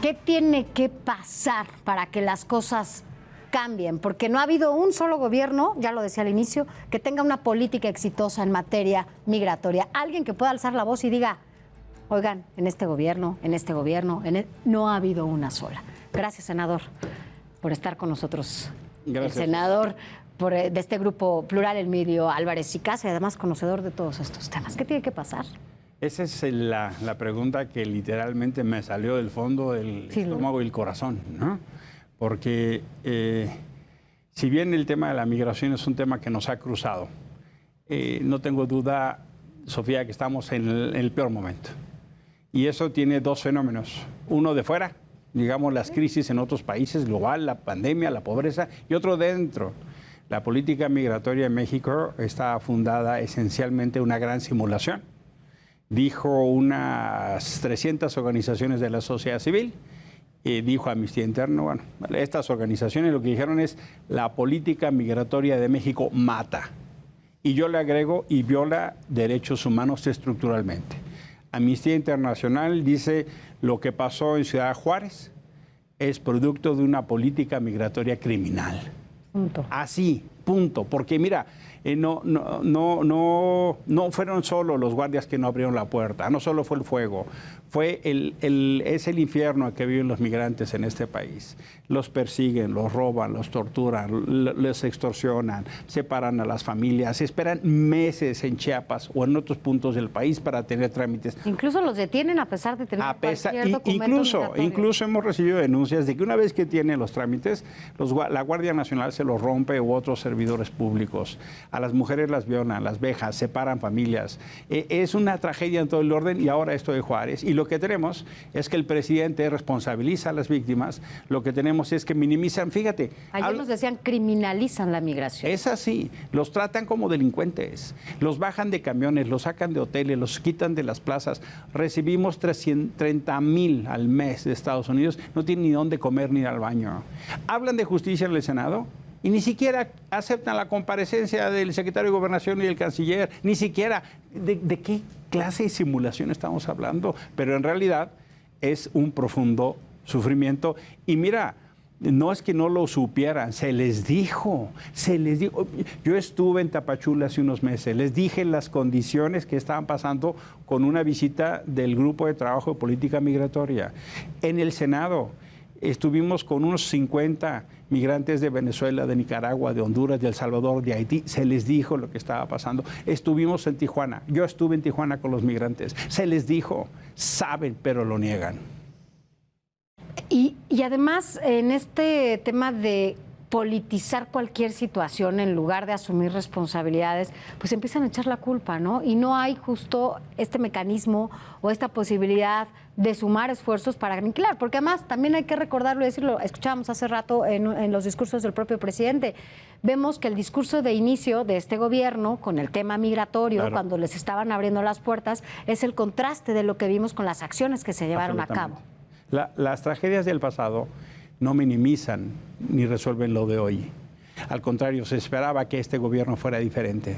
¿Qué tiene que pasar para que las cosas cambien? Porque no ha habido un solo gobierno, ya lo decía al inicio, que tenga una política exitosa en materia migratoria. Alguien que pueda alzar la voz y diga, oigan, en este gobierno, no ha habido una sola. Gracias, senador, por estar con nosotros. Gracias. El senador de este grupo plural, Emilio Álvarez y Casa, y además conocedor de todos estos temas. ¿Qué tiene que pasar? Esa es la pregunta que literalmente me salió del fondo del estómago y el corazón, ¿no? Porque si bien el tema de la migración es un tema que nos ha cruzado, no tengo duda, Sofía, que estamos en el peor momento. Y eso tiene dos fenómenos. Uno de fuera, digamos las crisis en otros países, global, la pandemia, la pobreza, y otro dentro. La política migratoria en México está fundada esencialmente en una gran simulación. Dijo unas 300 organizaciones de la sociedad civil, dijo Amnistía Interna, bueno, estas organizaciones lo que dijeron es la política migratoria de México mata. Y yo le agrego, y viola derechos humanos estructuralmente. Amnistía Internacional dice lo que pasó en Ciudad Juárez es producto de una política migratoria criminal. Punto. Así, punto. Porque mira, no fueron solo los guardias que no abrieron la puerta, no solo fue el fuego, es el infierno que viven los migrantes en este país. Los persiguen, los roban, los torturan, les extorsionan, separan a las familias, esperan meses en Chiapas o en otros puntos del país para tener trámites. Incluso los detienen a pesar de tener cualquier documento migratorio. Incluso hemos recibido denuncias de que una vez que tienen los trámites, la Guardia Nacional se los rompe u otros servidores públicos. A las mujeres las violan, las vejan, separan familias. Es una tragedia en todo el orden y ahora esto de Juárez. Y lo que tenemos es que el presidente responsabiliza a las víctimas, lo que tenemos es que minimizan, fíjate. Ayer nos decían criminalizan la migración. Es así, los tratan como delincuentes, los bajan de camiones, los sacan de hoteles, los quitan de las plazas. Recibimos 330,000 al mes de Estados Unidos, no tienen ni dónde comer ni ir al baño. Hablan de justicia en el Senado y ni siquiera aceptan la comparecencia del secretario de Gobernación y del canciller, ni siquiera. ¿De qué clase de simulación estamos hablando? Pero en realidad es un profundo sufrimiento. Y mira, no es que no lo supieran, se les dijo. Yo estuve en Tapachula hace unos meses, les dije las condiciones que estaban pasando con una visita del Grupo de Trabajo de Política Migratoria. En el Senado estuvimos con unos 50 migrantes de Venezuela, de Nicaragua, de Honduras, de El Salvador, de Haití. Se les dijo lo que estaba pasando. Estuvimos en Tijuana. Yo estuve en Tijuana con los migrantes. Se les dijo, saben, pero lo niegan. Y además, en este tema de politizar cualquier situación en lugar de asumir responsabilidades, pues empiezan a echar la culpa, ¿no? Y no hay justo este mecanismo o esta posibilidad de sumar esfuerzos para aniquilar, porque además también hay que recordarlo y decirlo, escuchábamos hace rato en los discursos del propio presidente, vemos que el discurso de inicio de este gobierno con el tema migratorio, claro, cuando les estaban abriendo las puertas, es el contraste de lo que vimos con las acciones que se llevaron a cabo. Las tragedias del pasado no minimizan ni resuelven lo de hoy. Al contrario, se esperaba que este gobierno fuera diferente.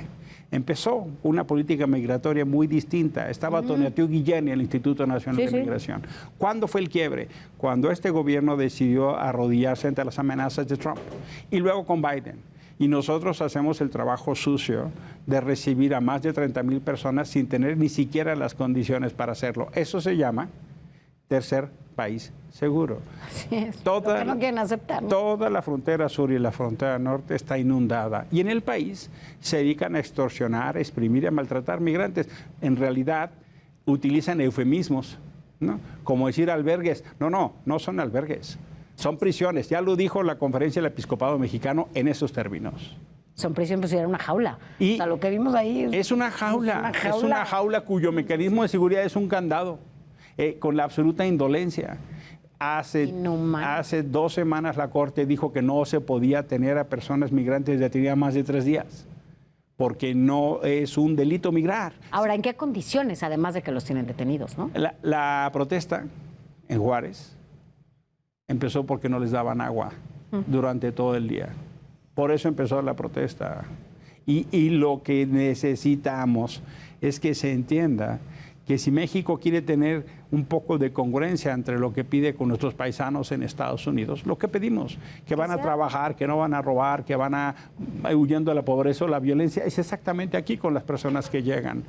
Empezó una política migratoria muy distinta. Estaba Tonatiuh Guillén en el Instituto Nacional de Migración. ¿Cuándo fue el quiebre? Cuando este gobierno decidió arrodillarse ante las amenazas de Trump. Y luego con Biden. Y nosotros hacemos el trabajo sucio de recibir a más de 30,000 personas sin tener ni siquiera las condiciones para hacerlo. Eso se llama tercer país seguro. Así es, lo que no quieren aceptar, ¿no? Toda la frontera sur y la frontera norte está inundada. Y en el país se dedican a extorsionar, a exprimir y a maltratar migrantes. En realidad utilizan eufemismos, ¿no? Como decir albergues. No son albergues. Son prisiones. Ya lo dijo la Conferencia del Episcopado Mexicano en esos términos. Son prisiones, pues era una jaula. Y o sea, lo que vimos ahí es una jaula. Es una jaula cuyo mecanismo de seguridad es un candado. Con la absoluta indolencia. Hace 2 semanas la Corte dijo que no se podía tener a personas migrantes detenidas más de 3 días, porque no es un delito migrar. Ahora, ¿en qué condiciones, además de que los tienen detenidos, no? La protesta en Juárez empezó porque no les daban agua durante todo el día. Por eso empezó la protesta. Y lo que necesitamos es que se entienda que si México quiere tener un poco de congruencia entre lo que pide con nuestros paisanos en Estados Unidos, lo que pedimos, que van a trabajar, que no van a robar, que van a huyendo de la pobreza o la violencia, es exactamente aquí con las personas que llegan.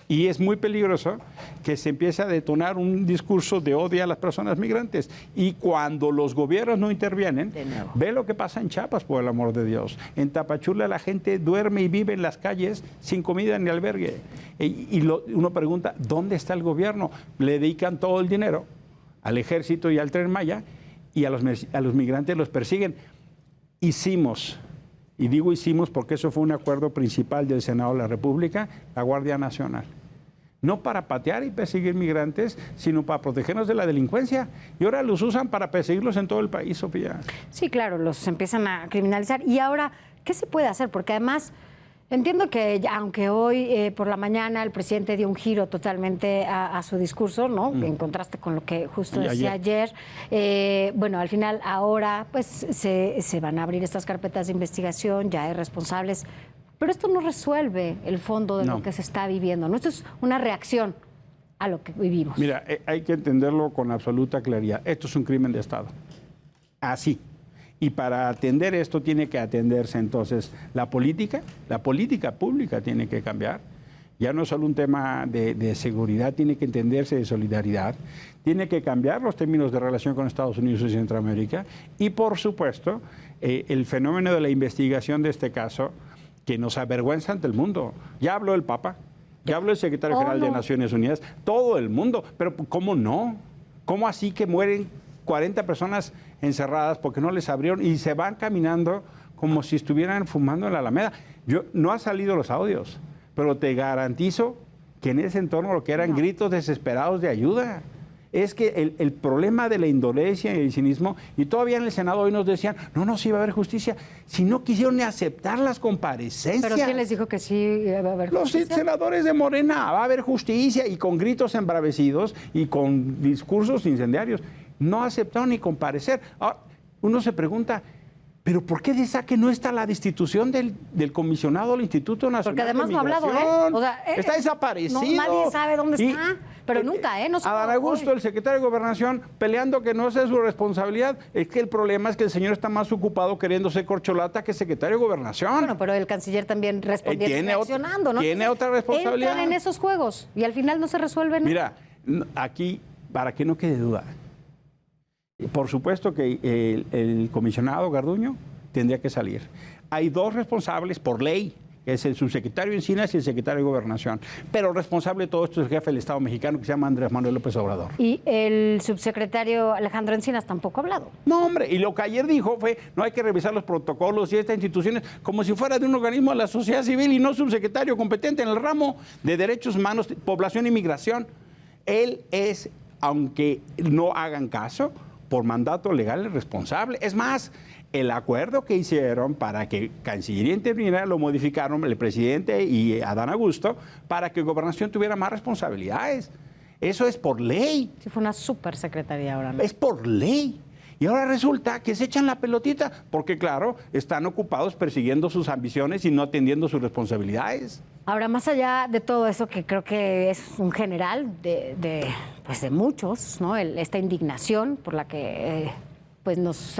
Y es muy peligroso que se empiece a detonar un discurso de odio a las personas migrantes. Y cuando los gobiernos no intervienen, ve lo que pasa en Chiapas, por el amor de Dios. En Tapachula la gente duerme y vive en las calles sin comida ni albergue. Uno pregunta, ¿dónde está el gobierno? Le dedican todo el dinero al ejército y al Tren Maya y a los migrantes los persiguen. Hicimos, y digo hicimos porque eso fue un acuerdo principal del Senado de la República, la Guardia Nacional. No para patear y perseguir migrantes, sino para protegernos de la delincuencia. Y ahora los usan para perseguirlos en todo el país, Sofía. Sí, claro, los empiezan a criminalizar. Y ahora, ¿qué se puede hacer? Porque además, entiendo que aunque hoy por la mañana el presidente dio un giro totalmente a su discurso, ¿no? En contraste con lo que justo decía ayer, bueno, al final ahora pues se van a abrir estas carpetas de investigación, ya hay responsables. Pero esto no resuelve el fondo de lo que se está viviendo, ¿no? Esto es una reacción a lo que vivimos. Mira, hay que entenderlo con absoluta claridad. Esto es un crimen de Estado. Así. Y para atender esto tiene que atenderse entonces la política pública tiene que cambiar. Ya no es solo un tema de seguridad, tiene que entenderse de solidaridad, tiene que cambiar los términos de relación con Estados Unidos y Centroamérica. Y por supuesto, el fenómeno de la investigación de este caso, que nos avergüenza ante el mundo. Ya habló el Papa, ya habló el secretario general de Naciones Unidas, todo el mundo. Pero ¿cómo no? ¿Cómo así que mueren 40 personas encerradas porque no les abrieron y se van caminando como si estuvieran fumando en la Alameda? No han salido los audios, pero te garantizo que en ese entorno lo que eran gritos desesperados de ayuda. Es que el problema de la indolencia y el cinismo, y todavía en el Senado hoy nos decían, no, sí va a haber justicia, si no quisieron ni aceptar las comparecencias. ¿Pero quién les dijo que sí va a haber justicia? Los senadores de Morena, va a haber justicia, y con gritos embravecidos y con discursos incendiarios. No aceptaron ni comparecer. Ahora, uno se pregunta, ¿pero por qué de que no está la destitución del comisionado del Instituto Nacional de Migración? Porque además no ha hablado, O sea, está desaparecido. No, nadie sabe dónde está, pero nunca, no se Adán Augusto, el secretario de Gobernación, peleando que no sea su responsabilidad. Es que el problema es que el señor está más ocupado queriendo ser corcholata que secretario de Gobernación. Bueno, pero el canciller también respondiendo y reaccionando, ¿no? Tiene otra responsabilidad. Entran en esos juegos y al final no se resuelven. Mira, aquí, para que no quede duda, por supuesto que el comisionado Garduño tendría que salir. Hay dos responsables por ley, que es el subsecretario Encinas y el secretario de Gobernación. Pero el responsable de todo esto es el jefe del Estado mexicano, que se llama Andrés Manuel López Obrador. Y el subsecretario Alejandro Encinas tampoco ha hablado. No, hombre, y lo que ayer dijo fue, no hay que revisar los protocolos y estas instituciones como si fuera de un organismo de la sociedad civil y no subsecretario competente en el ramo de derechos humanos, población y migración. Él es, aunque no hagan caso, por mandato legal el responsable. Es más, el acuerdo que hicieron para que Cancillería interviniera lo modificaron el presidente y Adán Augusto para que Gobernación tuviera más responsabilidades. Eso es por ley. Sí, fue una supersecretaría ahora, ¿no? Es por ley. Y ahora resulta que se echan la pelotita porque, claro, están ocupados persiguiendo sus ambiciones y no atendiendo sus responsabilidades. Ahora, más allá de todo eso, que creo que es un general de muchos, ¿no? Esta indignación por la que pues nos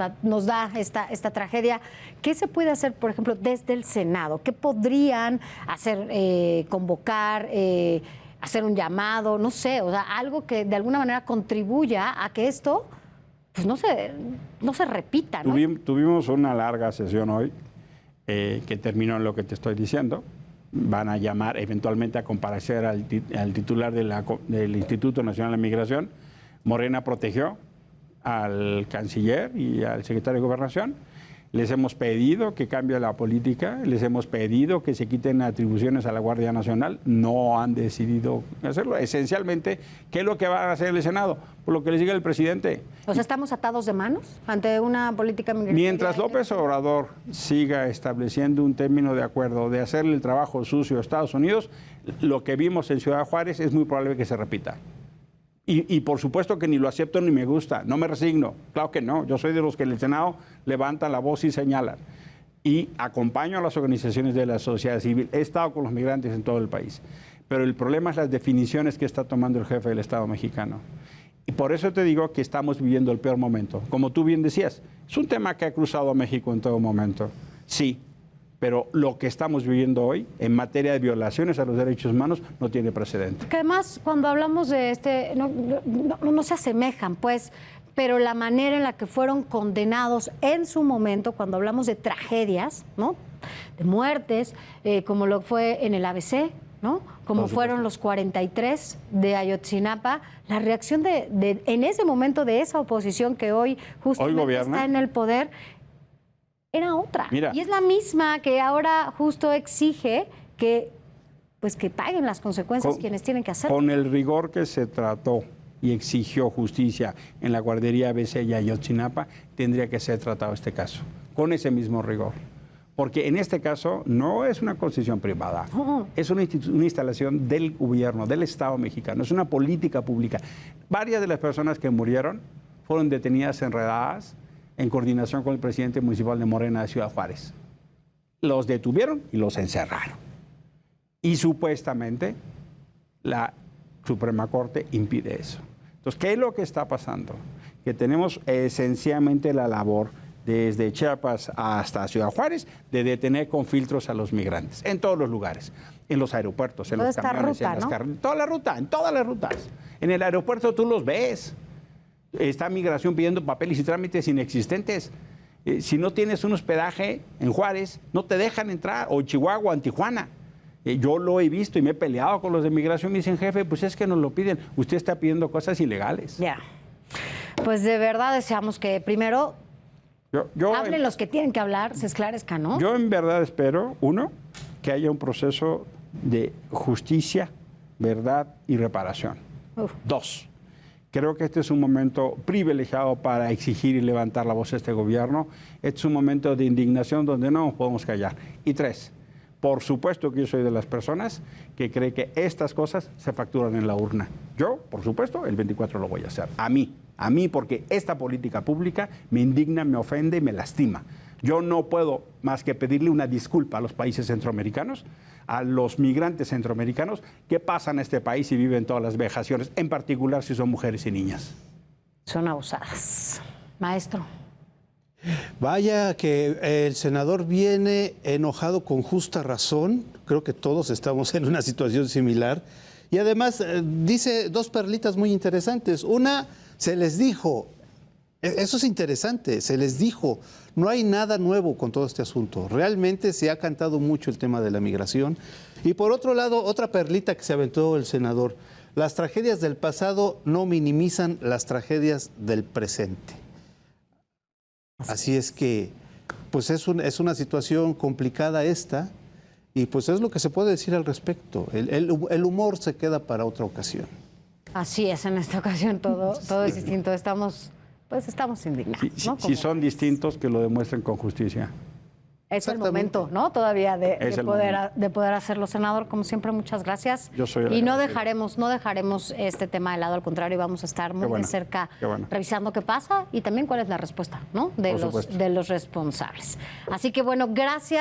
da esta tragedia, ¿qué se puede hacer, por ejemplo, desde el Senado? ¿Qué podrían hacer? Convocar, hacer un llamado, no sé, o sea, algo que de alguna manera contribuya a que esto pues no se repita, ¿no? Tuvimos una larga sesión hoy que terminó en lo que te estoy diciendo. Van a llamar eventualmente a comparecer al titular del Instituto Nacional de Migración. Morena protegió al canciller y al secretario de Gobernación. Les hemos pedido que cambie la política, les hemos pedido que se quiten atribuciones a la Guardia Nacional. No han decidido hacerlo. Esencialmente, ¿qué es lo que va a hacer el Senado? Por lo que les diga el presidente. O sea, ¿estamos atados de manos ante una política migratoria? Mientras López Obrador siga estableciendo un término de acuerdo de hacerle el trabajo sucio a Estados Unidos, lo que vimos en Ciudad Juárez es muy probable que se repita. Y por supuesto que ni lo acepto ni me gusta, no me resigno, claro que no, yo soy de los que en el Senado levantan la voz y señalan. Y acompaño a las organizaciones de la sociedad civil, he estado con los migrantes en todo el país. pero el problema es las definiciones que está tomando el jefe del Estado mexicano. Y por eso te digo que estamos viviendo el peor momento. Como tú bien decías, es un tema que ha cruzado a México en todo momento. Sí, pero lo que estamos viviendo hoy en materia de violaciones a los derechos humanos no tiene precedente. Que además, cuando hablamos de no se asemejan, pues, pero la manera en la que fueron condenados en su momento, cuando hablamos de tragedias, ¿no? De muertes, como lo fue en el ABC, ¿no? Como fueron los 43 de Ayotzinapa, la reacción en ese momento de esa oposición que hoy justamente está en el poder era otra. Mira, y es la misma que ahora justo exige que paguen las consecuencias quienes tienen que hacerlo. Con el rigor que se trató y exigió justicia en la guardería ABC y Ayotzinapa, tendría que ser tratado este caso, con ese mismo rigor. Porque en este caso no es una concesión privada, es una instalación del gobierno, del Estado mexicano, es una política pública. Varias de las personas que murieron fueron detenidas enredadas en coordinación con el presidente municipal de Morena de Ciudad Juárez. Los detuvieron y los encerraron. Y supuestamente la Suprema Corte impide eso. Entonces, ¿qué es lo que está pasando? Que tenemos esencialmente la labor desde Chiapas hasta Ciudad Juárez de detener con filtros a los migrantes, en todos los lugares, en los aeropuertos, en los camiones, en las carreteras, toda la ruta, en todas las rutas. En el aeropuerto tú los ves. Está migración pidiendo papeles y trámites inexistentes. Si no tienes un hospedaje en Juárez, no te dejan entrar, o en Chihuahua, o en Tijuana. Yo lo he visto y me he peleado con los de migración. Me dicen, jefe, pues es que nos lo piden. Usted está pidiendo cosas ilegales. Ya. Pues de verdad deseamos que primero hablen los que tienen que hablar, se esclarezcan, ¿no? Yo en verdad espero, uno, que haya un proceso de justicia, verdad y reparación. Dos, creo que este es un momento privilegiado para exigir y levantar la voz de este gobierno. Este es un momento de indignación donde no nos podemos callar. Y tres, por supuesto que yo soy de las personas que cree que estas cosas se facturan en la urna. Yo, por supuesto, el 24 lo voy a hacer. A mí, porque esta política pública me indigna, me ofende y me lastima. Yo no puedo más que pedirle una disculpa a los países centroamericanos, a los migrantes centroamericanos que pasan a este país y viven todas las vejaciones, en particular si son mujeres y niñas. Son abusadas. Maestro. Vaya que el senador viene enojado con justa razón. Creo que todos estamos en una situación similar. Y además dice dos perlitas muy interesantes. Una, se les dijo, eso es interesante, se les dijo, no hay nada nuevo con todo este asunto. Realmente se ha cantado mucho el tema de la migración. Y por otro lado, otra perlita que se aventó el senador, las tragedias del pasado no minimizan las tragedias del presente. Así es que, pues es una situación complicada esta, y pues es lo que se puede decir al respecto. El humor se queda para otra ocasión. Así es, en esta ocasión todo es distinto. Estamos indignados. ¿No? Si son distintos, que lo demuestren con justicia. Es el momento, ¿no? Todavía de poder hacerlo, senador. Como siempre, muchas gracias. Yo soy y no dejaremos este tema de lado, al contrario, vamos a estar muy de cerca revisando qué pasa y también cuál es la respuesta, ¿no? De los responsables. Así que bueno, gracias.